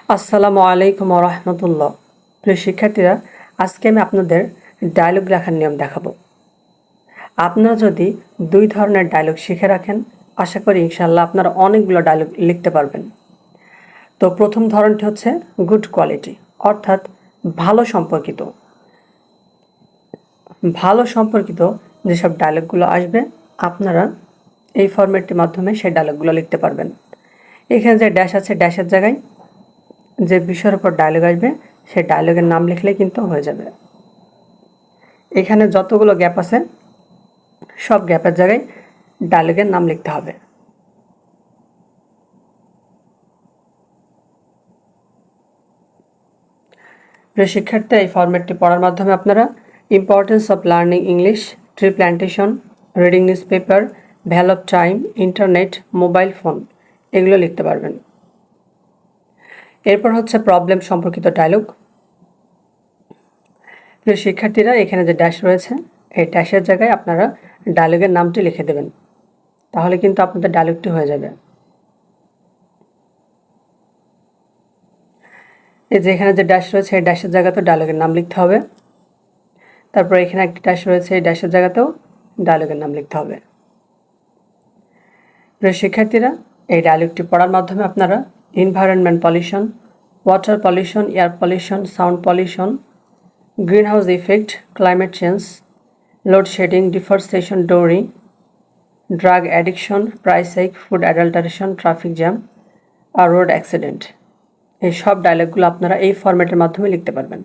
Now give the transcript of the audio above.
আসসালামু আলাইকুম রহমতুল্লাহ। প্রিয় শিক্ষার্থীরা, আজকে আমি আপনাদের ডায়লগ লেখার নিয়ম দেখাবো। আপনারা যদি দুই ধরনের ডায়লগ শিখে রাখেন, আশা করি ইনশাল্লাহ আপনারা অনেকগুলো ডায়লগ লিখতে পারবেন। তো প্রথম ধরনটি হচ্ছে গুড কোয়ালিটি, অর্থাৎ ভালো সম্পর্কিত যেসব ডায়লগগুলো আসবে আপনারা এই ফরম্যাটটির মাধ্যমে সেই ডায়লগগুলো লিখতে পারবেন। এখানে যে ড্যাশ আছে, ড্যাশের জায়গায় যে বিষয়ের উপর ডায়লগ আসবে সেই ডায়লগের নাম লিখলে কিন্তু হয়ে যাবে। এখানে যতগুলো গ্যাপ আছে সব গ্যাপের জায়গায় ডায়লগের নাম লিখতে হবে। প্রিয় শিক্ষার্থী, এই ফরম্যাটটি পড়ার মাধ্যমে আপনারা importance of learning English, tree plantation, reading news paper, value of time, internet, mobile phone এগুলো লিখতে পারবেন। এরপর হচ্ছে প্রবলেম সম্পর্কিত ডায়লগ। প্রিয় শিক্ষার্থীরা, এখানে যে ড্যাশ রয়েছে এই ড্যাশের জায়গায় আপনারা ডায়লগের নামটি লিখে দেবেন, তাহলে কিন্তু আপনাদের ডায়লগটি হয়ে যাবে। এই যে এখানে যে ড্যাশ রয়েছে এই ড্যাশের জায়গাতেও ডায়লগের নাম লিখতে হবে। তারপর এখানে একটি ড্যাশ রয়েছে এই ড্যাশের জায়গাতেও ডায়লগের নাম লিখতে হবে। প্রিয় শিক্ষার্থীরা, এই ডায়লগটি পড়ার মাধ্যমে আপনারা environment pollution, water pollution, air pollution, sound pollution, greenhouse effect, climate change, load shedding, deforestation, dowry, drug addiction, price hike, food adulteration, traffic jam আর রোড অ্যাক্সিডেন্ট এই সব ডায়লগগুলো আপনারা এই ফরম্যাটের মাধ্যমে লিখতে পারবেন।